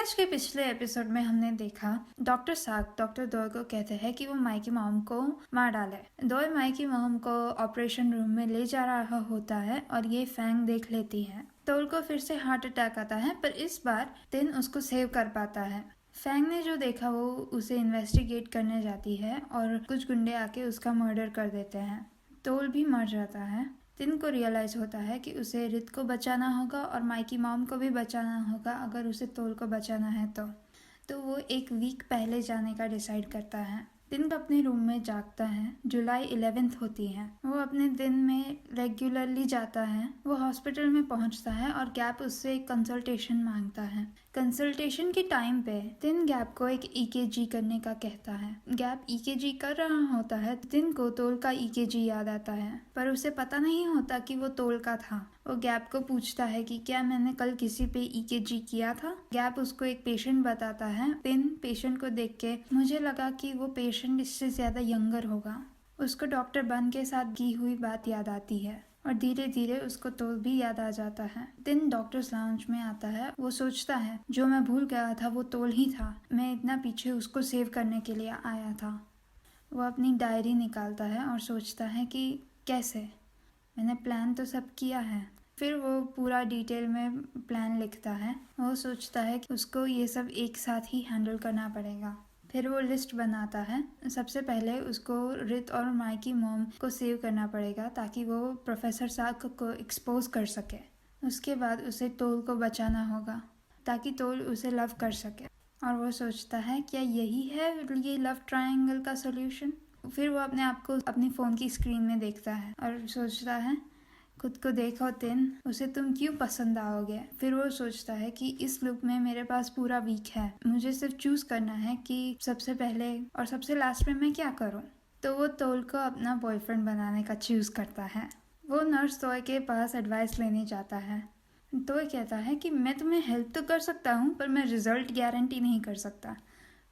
आज के पिछले एपिसोड में हमने देखा डॉक्टर साक डॉक्टर दोय को कहते हैं कि वो माइकी मॉम को मार डाले। दोय माइकी मॉम को ऑपरेशन रूम में ले जा रहा होता है और ये फैंग देख लेती है। तोल को फिर से हार्ट अटैक आता है, पर इस बार तिन उसको सेव कर पाता है। फैंग ने जो देखा वो उसे इन्वेस्टिगेट करने जाती है और कुछ गुंडे आके उसका मर्डर कर देते हैं। तोल भी मर जाता है। तिन को रियलाइज होता है कि उसे रित को बचाना होगा और माइकी मॉम को भी बचाना होगा अगर उसे तोल को बचाना है तो वो एक वीक पहले जाने का डिसाइड करता है। तिन अपने रूम में जागता है। जुलाई 11th होती है। वो अपने दिन में रेगुलरली जाता है। वो हॉस्पिटल में पहुंचता है और गैप उससे एक कंसल्टेशन मांगता है। कंसल्टेशन के टाइम पे तिन गैप को एक ईकेजी करने का कहता है। गैप ईकेजी कर रहा होता है। तिन को तोल का ईकेजी याद आता है, पर उसे पता नहीं होता कि वो तोल का था। वो गैप को पूछता है कि क्या मैंने कल किसी पे ईकेजी किया था। गैप उसको एक पेशेंट बताता है। तिन पेशेंट को देख के मुझे लगा कि वो पेशेंट इससे ज्यादा यंगर होगा। उसको डॉक्टर बन के साथ की हुई बात याद आती है और धीरे धीरे उसको तोल भी याद आ जाता है। तिन डॉक्टर्स लाउंज में आता है। वो सोचता है जो मैं भूल गया था वो तोल ही था। मैं इतना पीछे उसको सेव करने के लिए आया था। वो अपनी डायरी निकालता है और सोचता है कि कैसे, मैंने प्लान तो सब किया है। फिर वो पूरा डिटेल में प्लान लिखता है। वो सोचता है कि उसको ये सब एक साथ ही हैंडल करना पड़ेगा। फिर वो लिस्ट बनाता है। सबसे पहले उसको रित और माइकी मॉम को सेव करना पड़ेगा ताकि वो प्रोफेसर साक को एक्सपोज कर सके। उसके बाद उसे तोल को बचाना होगा ताकि तोल उसे लव कर सके। और वो सोचता है क्या यही है ये लव ट्रायंगल का सोल्यूशन। फिर वो अपने आप को अपनी फ़ोन की स्क्रीन में देखता है और सोचता है खुद को देखो तिन, उसे तुम क्यों पसंद आओगे। फिर वो सोचता है कि इस लुक में मेरे पास पूरा वीक है। मुझे सिर्फ चूज करना है कि सबसे पहले और सबसे लास्ट में मैं क्या करूं। तो वो तोल को अपना बॉयफ्रेंड बनाने का चूज करता है। वो नर्स तोय के पास एडवाइस लेने जाता है। तोय कहता है कि मैं तुम्हें हेल्प तो कर सकता हूँ, पर मैं रिजल्ट गारंटी नहीं कर सकता,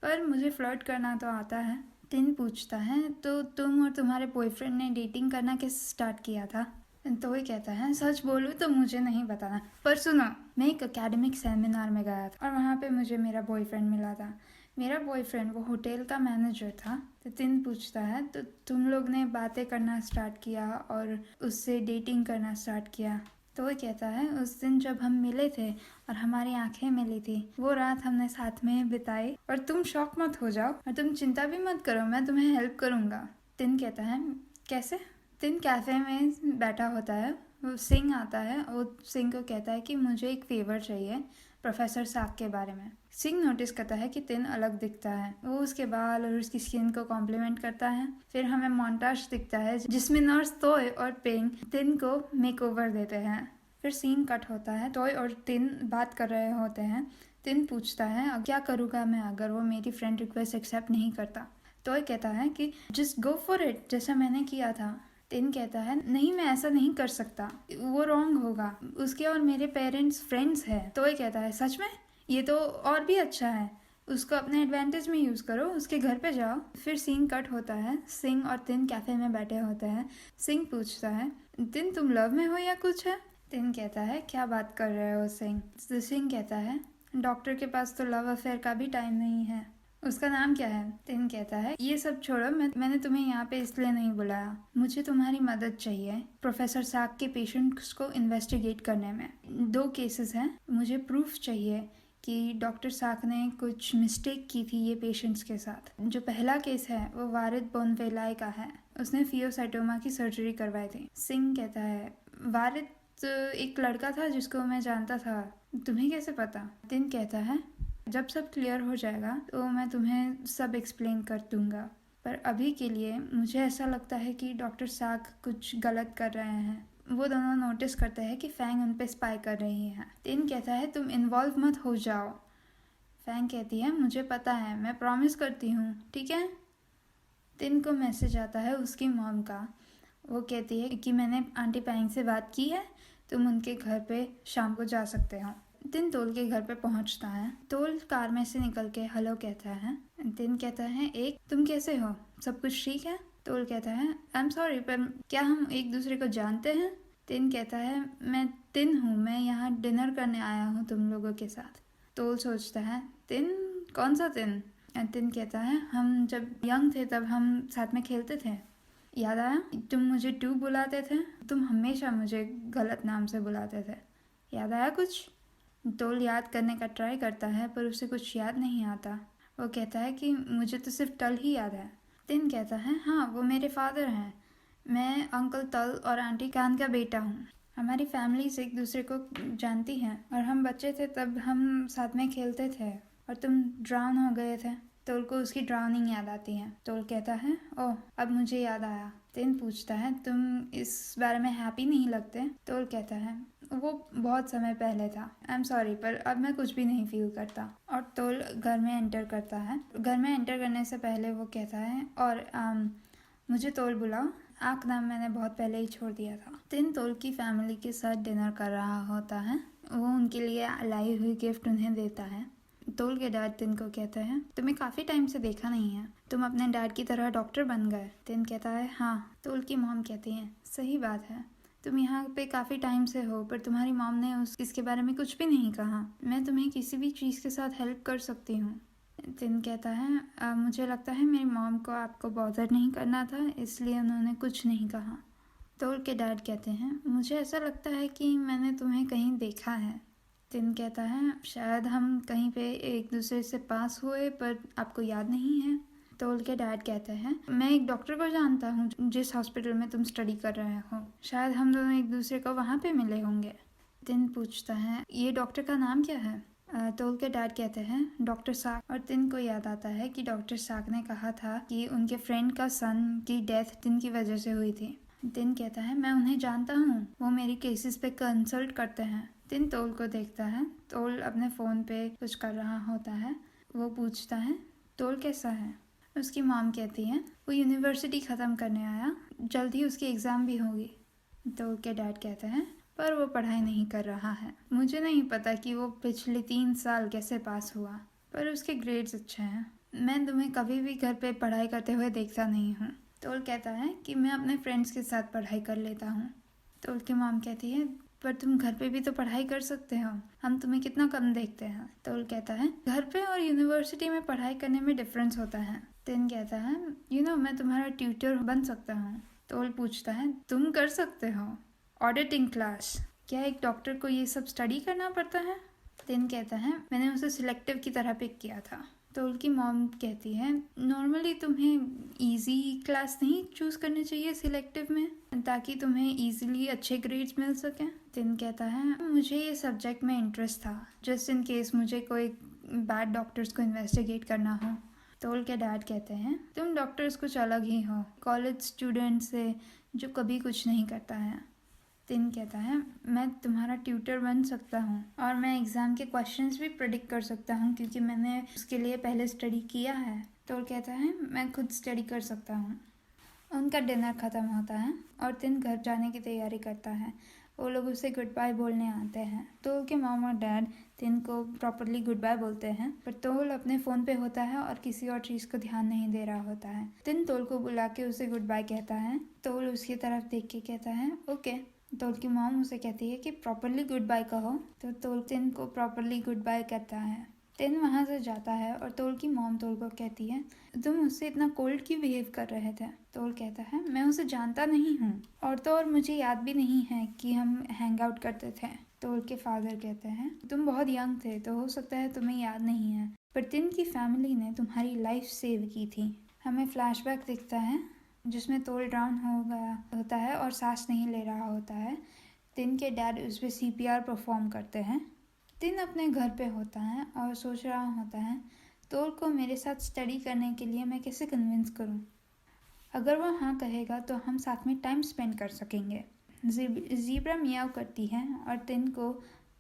पर मुझे फ्लर्ट करना तो आता है। तिन पूछता है तो तुम और तुम्हारे बॉयफ्रेंड ने डेटिंग करना कैसे स्टार्ट किया था। तो वही कहता है सच बोलूँ तो मुझे नहीं बताना, पर सुनो, मैं एक एकेडमिक सेमिनार में गया था और वहाँ पे मुझे मेरा बॉयफ्रेंड मिला था। मेरा बॉयफ्रेंड वो होटल का मैनेजर था। तो तिन पूछता है तो तुम लोग ने बातें करना स्टार्ट किया और उससे डेटिंग करना स्टार्ट किया। तो वो कहता है उस दिन जब हम मिले थे और हमारी आंखें मिली थी, वो रात हमने साथ में बिताई। और तुम शॉक मत हो जाओ और तुम चिंता भी मत करो, मैं तुम्हें हेल्प करूँगा। तिन कहता है कैसे। तिन कैफे में बैठा होता है। वो सिंह आता है। वो सिंह को कहता है कि मुझे एक फेवर चाहिए प्रोफेसर साक के बारे में। सिंह नोटिस करता है कि तिन अलग दिखता है। वो उसके बाल और उसकी स्किन को कॉम्प्लीमेंट करता है। फिर हमें मोन्टाज दिखता है जिसमें नर्स तोय और पिंग तिन को मेकओवर देते हैं। फिर सीन कट होता है। तोय और तिन बात कर रहे होते हैं। तिन पूछता है क्या करूँगा मैं अगर वो मेरी फ्रेंड रिक्वेस्ट एक्सेप्ट नहीं करता। तोय कहता है कि जस्ट गो फॉर इट, जैसा मैंने किया था। तिन कहता है नहीं, मैं ऐसा नहीं कर सकता, वो रॉन्ग होगा, उसके और मेरे पेरेंट्स फ्रेंड्स हैं। तो ये कहता है सच में, ये तो और भी अच्छा है, उसको अपने एडवांटेज में यूज़ करो, उसके घर पे जाओ। फिर सीन कट होता है। सिंह और तिन कैफे में बैठे होते हैं। सिंह पूछता है तिन तुम लव में हो या कुछ है। तिन कहता है क्या बात कर रहे हो सिंह। तो सिंह कहता है डॉक्टर के पास तो लव अफेयर का भी टाइम नहीं है, उसका नाम क्या है। तिन कहता है ये सब छोड़ो, मैंने तुम्हें यहाँ पे इसलिए नहीं बुलाया, मुझे तुम्हारी मदद चाहिए प्रोफेसर साक के पेशेंट्स को इन्वेस्टिगेट करने में। 2 केसेस हैं, मुझे प्रूफ चाहिए कि डॉक्टर साक ने कुछ मिस्टेक की थी ये पेशेंट्स के साथ। जो पहला केस है वो वारिद बोनवेलाई का है। उसने फियोसाइटोमा की सर्जरी करवाई थी। सिंह कहता है वारिद एक लड़का था जिसको मैं जानता था, तुम्हें कैसे पता। तिन कहता है जब सब क्लियर हो जाएगा तो मैं तुम्हें सब एक्सप्लेन कर दूंगा, पर अभी के लिए मुझे ऐसा लगता है कि डॉक्टर साक कुछ गलत कर रहे हैं। वो दोनों नोटिस करते हैं कि फैंग उन पे स्पाई कर रही है। तिन कहता है तुम इन्वॉल्व मत हो जाओ। फैंग कहती है मुझे पता है, मैं प्रॉमिस करती हूँ, ठीक है। तिन को मैसेज आता है उसकी मॉम का। वो कहती है कि मैंने आंटी पैंग से बात की है, तुम उनके घर पे शाम को जा सकते हो। तिन तोल के घर पे पहुंचता है। तोल कार में से निकल के हेलो कहता है। तिन कहता है एक तुम कैसे हो, सब कुछ ठीक है। तोल कहता है आई एम सॉरी, पर क्या हम एक दूसरे को जानते हैं। तिन कहता है मैं तिन हूँ, मैं यहाँ डिनर करने आया हूँ तुम लोगों के साथ। तोल सोचता है, तिन? कौन सा तिन? तिन कहता है, हम जब यंग थे तब हम साथ में खेलते थे, याद आया? तुम मुझे टू बुलाते थे, तुम हमेशा मुझे गलत नाम से बुलाते थे, याद आया कुछ? तोल याद करने का ट्राई करता है पर उसे कुछ याद नहीं आता। वो कहता है कि मुझे तो सिर्फ टल ही याद है। तिन कहता है, हाँ वो मेरे फादर हैं, मैं अंकल तल और आंटी कान का बेटा हूँ। हमारी फैमिलीज एक दूसरे को जानती हैं और हम बच्चे थे तब हम साथ में खेलते थे और तुम ड्राउन हो गए थे। तोल को उसकी ड्राउनिंग याद आती है। तोल कहता है, ओह अब मुझे याद आया। तिन पूछता है, तुम इस बारे में हैप्पी नहीं लगते? तोल कहता है, वो बहुत समय पहले था, आई एम सॉरी पर अब मैं कुछ भी नहीं फील करता। और तोल घर में एंटर करता है। घर में एंटर करने से पहले वो कहता है, और मुझे तोल बुलाओ, आँख नाम मैंने बहुत पहले ही छोड़ दिया था। तिन तोल की फैमिली के साथ डिनर कर रहा होता है। वो उनके लिए लाई हुई गिफ्ट उन्हें देता है। तोल के डैड तिन को कहते हैं, तुम्हें काफ़ी टाइम से देखा नहीं है, तुम अपने डैड की तरह डॉक्टर बन गए। तिन कहता है, हाँ। तोल की मॉम कहती है, सही बात है, तुम यहाँ पे काफ़ी टाइम से हो पर तुम्हारी मॉम ने इसके बारे में कुछ भी नहीं कहा। मैं तुम्हें किसी भी चीज़ के साथ हेल्प कर सकती हूँ। तिन कहता है, मुझे लगता है मेरी मॉम को आपको बॉदर नहीं करना था इसलिए उन्होंने कुछ नहीं कहा। तोल के डैड कहते हैं, मुझे ऐसा लगता है कि मैंने तुम्हें कहीं देखा है। तिन कहता है, शायद हम कहीं पे एक दूसरे से पास हुए पर आपको याद नहीं है। तोल के डैड कहते हैं, मैं एक डॉक्टर को जानता हूँ जिस हॉस्पिटल में तुम स्टडी कर रहे हो, शायद हम दोनों एक दूसरे को वहाँ पे मिले होंगे। तिन पूछता है, ये डॉक्टर का नाम क्या है? तोल के डैड कहते हैं, डॉक्टर साक। और तिन को याद आता है कि डॉक्टर साक ने कहा था कि उनके फ्रेंड का सन की डेथ तिन की वजह से हुई थी। तिन कहता है, मैं उन्हें जानता हूँ, वो मेरी केसेस पे कंसल्ट करते हैं। तिन तोल को देखता है। तोल अपने फ़ोन पे कुछ कर रहा होता है। वो पूछता है, तोल कैसा है? उसकी मॉम कहती है, वो यूनिवर्सिटी ख़त्म करने आया, जल्द ही उसकी एग्ज़ाम भी होगी। तोल के डैड कहते हैं, पर वो पढ़ाई नहीं कर रहा है, मुझे नहीं पता कि वो पिछले 3 साल कैसे पास हुआ, पर उसके ग्रेड्स अच्छे हैं। मैं तुम्हें कभी भी घर पे पढ़ाई करते हुए देखता नहीं हूँ। तोल कहता है कि मैं अपने फ्रेंड्स के साथ पढ़ाई कर लेता हूँ। तोल की मॉम कहती है, पर तुम घर पे भी तो पढ़ाई कर सकते हो, हम तुम्हें कितना कम देखते हैं। तोल कहता है, घर पे और यूनिवर्सिटी में पढ़ाई करने में डिफरेंस होता है। तिन कहता है, मैं तुम्हारा ट्यूटर बन सकता हूँ। तोल पूछता है, तुम कर सकते हो? Auditing class? क्या एक डॉक्टर को ये सब स्टडी करना पड़ता है? तिन कहता है, मैंने उसे सिलेक्टिव की तरह पिक किया था। तोल की मॉम कहती है, नॉर्मली तुम्हें इजी क्लास नहीं चूज़ करनी चाहिए सिलेक्टिव में, ताकि तुम्हें इजीली अच्छे ग्रेड्स मिल सकें। तिन कहता है, मुझे ये सब्जेक्ट में इंटरेस्ट था, जस्ट इन केस मुझे कोई बैड डॉक्टर्स को इन्वेस्टिगेट करना हो। तोल के डैड कहते हैं, तुम डॉक्टर्स कुछ अलग ही हो, कॉलेज स्टूडेंट से जो कभी कुछ नहीं करता है। तिन कहता है, मैं तुम्हारा ट्यूटर बन सकता हूँ और मैं एग्ज़ाम के क्वेश्चंस भी प्रेडिक्ट कर सकता हूँ क्योंकि मैंने उसके लिए पहले स्टडी किया है। तोल कहता है, मैं खुद स्टडी कर सकता हूँ। उनका डिनर ख़त्म होता है और तिन घर जाने की तैयारी करता है। वो लोग उसे गुड बाय बोलने आते हैं। तोल के मॉम और डैड तिन को प्रॉपरली गुड बाय बोलते हैं, पर तोल अपने फ़ोन पे होता है और किसी और चीज़ को ध्यान नहीं दे रहा होता है। तिन तोल को बुला के उसे गुड बाय कहता है। तोल उसकी तरफ देख के कहता है, ओके। तोल की मॉम उसे कहती है कि प्रॉपरली गुड बाय कहो, तो तोल तिन को प्रॉपरली गुड बाय कहता है। तिन वहाँ से जाता है और तोल की मॉम तोल को कहती है, तुम उससे इतना कोल्ड क्यों बिहेव कर रहे थे? तोल कहता है, मैं उसे जानता नहीं हूँ और तो और मुझे याद भी नहीं है कि हम हैंग आउट करते थे। तोल के फादर कहते हैं, तुम बहुत यंग थे तो हो सकता है तुम्हें याद नहीं है, पर तिन की फैमिली ने तुम्हारी लाइफ सेव की थी। हमें फ्लैशबैक दिखता है जिसमें तोल ड्राउन हो गया होता है और सांस नहीं ले रहा होता है। तिन के डैड उस पर CPR परफॉर्म करते हैं। तिन अपने घर पे होता है और सोच रहा होता है, तोल को मेरे साथ स्टडी करने के लिए मैं कैसे कन्विंस करूं? अगर वो हाँ कहेगा तो हम साथ में टाइम स्पेंड कर सकेंगे। ज़ीब्रा मियाव करती है और तिन को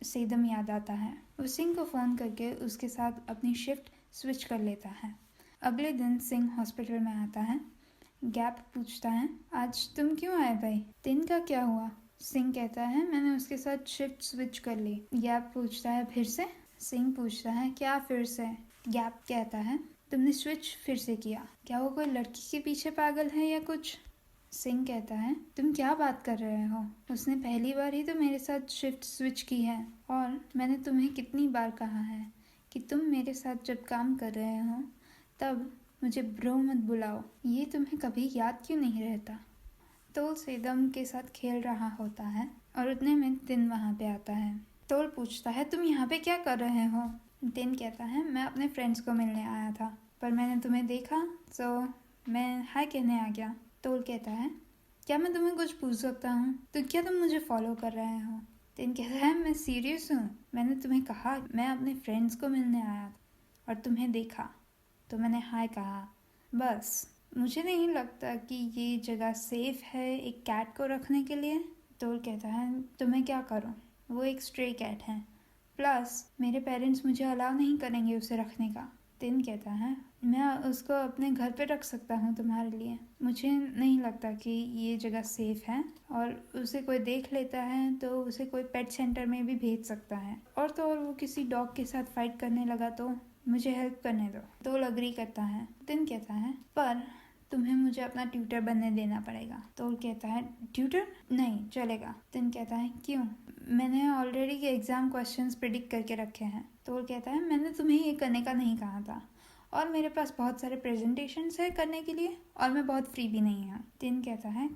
सेदम याद आता है। वो सिंह को फ़ोन करके उसके साथ अपनी शिफ्ट स्विच कर लेता है। अगले दिन सिंह हॉस्पिटल में आता है। गैप पूछता है, आज तुम क्यों आए भाई? तिन का क्या हुआ? सिंह कहता है, मैंने उसके साथ शिफ्ट स्विच कर ली। गैप पूछता है, फिर से? सिंह पूछता है, क्या फिर से? गैप कहता है, तुमने स्विच फिर से किया, क्या वो कोई लड़की के पीछे पागल है या कुछ? सिंह कहता है, तुम क्या बात कर रहे हो? उसने पहली बार ही तो मेरे साथ शिफ्ट स्विच की है और मैंने तुम्हें कितनी बार कहा है कि तुम मेरे साथ जब काम कर रहे हो तब मुझे ब्रो मत बुलाओ, ये तुम्हें कभी याद क्यों नहीं रहता। तोल सेदम के साथ खेल रहा होता है और उतने में तिन वहाँ पे आता है। तोल पूछता है तुम यहाँ पे क्या कर रहे हो। तिन कहता है मैं अपने फ्रेंड्स को मिलने आया था, पर मैंने तुम्हें देखा तो मैं हाय कहने आ गया। तोल कहता है क्या मैं तुम्हें कुछ पूछ सकता हूँ, तो क्या तुम मुझे फॉलो कर रहे हो। तिन कहता है मैं सीरियस हूँ, मैंने तुम्हें कहा मैं अपने फ्रेंड्स को मिलने आया और तुम्हें देखा तो मैंने हाय कहा, बस। मुझे नहीं लगता कि ये जगह सेफ है एक कैट को रखने के लिए। तोल कहता है तो मैं क्या करूं, वो एक स्ट्रे कैट है, प्लस मेरे पेरेंट्स मुझे अलाउ नहीं करेंगे उसे रखने का। तिन कहता है मैं उसको अपने घर पे रख सकता हूँ तुम्हारे लिए, मुझे नहीं लगता कि ये जगह सेफ है, और उसे कोई देख लेता है तो उसे कोई पेट सेंटर में भी भेज सकता है, और तो और वो किसी डॉग के साथ फाइट करने लगा तो मुझे हेल्प करने दो। तोल अग्री करता है। तिन कहता है पर तुम्हें मुझे अपना ट्यूटर बनने देना पड़ेगा। तोल कहता है ट्यूटर नहीं चलेगा। तिन कहता है क्यों, मैंने ऑलरेडी के एग्जाम क्वेश्चंस प्रिडिक्ट करके रखे हैं। तोल कहता है मैंने तुम्हें ये करने का नहीं कहा था, और मेरे पास बहुत सारे प्रेजेंटेशंस है करने के लिए, और मैं बहुत फ्री भी नहीं हूँ। तिन कहता है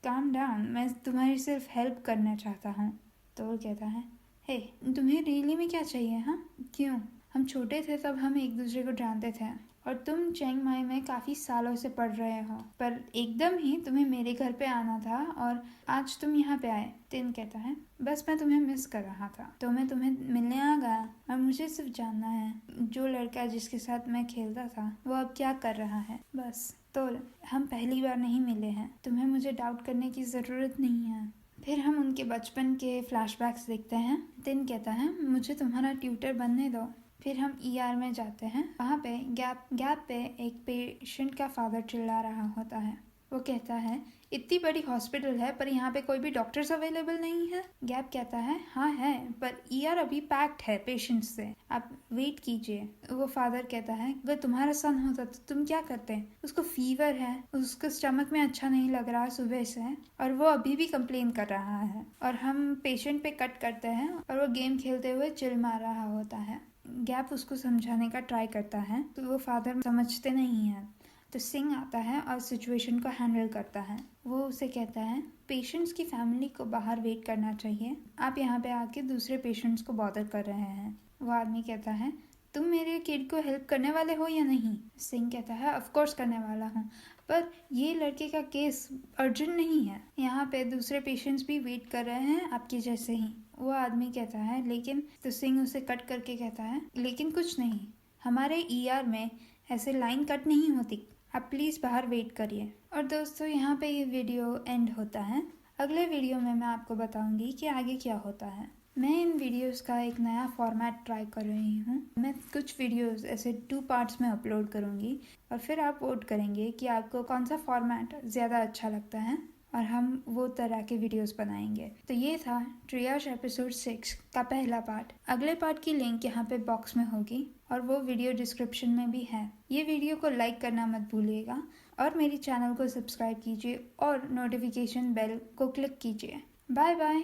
काम डाउन, मैं तुम्हारी सिर्फ हेल्प करना चाहता हूँ। तोल कहता है हे तुम्हें रियली में क्या चाहिए। हाँ क्यों, हम छोटे थे तब हम एक दूसरे को जानते थे, और तुम चिंग माई में काफ़ी सालों से पढ़ रहे हो, पर एकदम ही तुम्हें मेरे घर पे आना था और आज तुम यहाँ पे आए। तिन कहता है बस मैं तुम्हें मिस कर रहा था तो मैं तुम्हें मिलने आ गया, और मुझे सिर्फ जानना है जो लड़का जिसके साथ मैं खेलता था वो अब क्या कर रहा है, बस। तो हम पहली बार नहीं मिले हैं, तुम्हें मुझे डाउट करने की ज़रूरत नहीं है। फिर हम उनके बचपन के फ्लैशबैक्स देखते हैं। तिन कहता है मुझे तुम्हारा ट्यूटर बनने दो। फिर हम ER में जाते हैं। वहाँ पे गैप पे एक पेशेंट का फादर चिल्ला रहा होता है। वो कहता है इतनी बड़ी हॉस्पिटल है पर यहाँ पे कोई भी डॉक्टर्स अवेलेबल नहीं है। गैप कहता है हाँ है, पर ER अभी पैक्ड है पेशेंट्स से, आप वेट कीजिए। वो फादर कहता है अगर तुम्हारा सन होता तो तुम क्या करते, उसको फीवर है, उसको स्टमक में अच्छा नहीं लग रहा सुबह से, और वो अभी भी कंप्लेन कर रहा है। और हम पेशेंट पे कट करते हैं और वो गेम खेलते हुए चिल मार रहा होता है। गैप उसको समझाने का ट्राई करता है तो वो फादर समझते नहीं हैं। तो सिंह आता है और सिचुएशन को हैंडल करता है। वो उसे कहता है पेशेंट्स की फैमिली को बाहर वेट करना चाहिए, आप यहाँ पे आके दूसरे पेशेंट्स को बॉदर कर रहे हैं। वो आदमी कहता है तुम मेरे किड को हेल्प करने वाले हो या नहीं। सिंह कहता है ऑफ कोर्स करने वाला हूँ, पर ये लड़के का केस अर्जेंट नहीं है, यहाँ पे दूसरे पेशेंट्स भी वेट कर रहे हैं आपके जैसे ही। वो आदमी कहता है लेकिन, तो सिंह उसे कट करके कहता है लेकिन कुछ नहीं, हमारे ER में ऐसे लाइन कट नहीं होती, आप प्लीज़ बाहर वेट करिए। और दोस्तों यहाँ पे ये वीडियो एंड होता है। अगले वीडियो में मैं आपको बताऊंगी कि आगे क्या होता है। मैं इन वीडियोस का एक नया फॉर्मेट ट्राई कर रही हूँ। मैं कुछ वीडियोस ऐसे 2 पार्ट्स में अपलोड करूँगी, और फिर आप वोट करेंगे कि आपको कौन सा फॉर्मेट ज़्यादा अच्छा लगता है, और हम वो तरह के वीडियोस बनाएंगे। तो ये था ट्रियाज एपिसोड 6 का पहला पार्ट। अगले पार्ट की लिंक यहाँ पे बॉक्स में होगी, और वो वीडियो डिस्क्रिप्शन में भी है। ये वीडियो को लाइक करना मत भूलिएगा, और मेरी चैनल को सब्सक्राइब कीजिए और नोटिफिकेशन बेल को क्लिक कीजिए। Bye bye.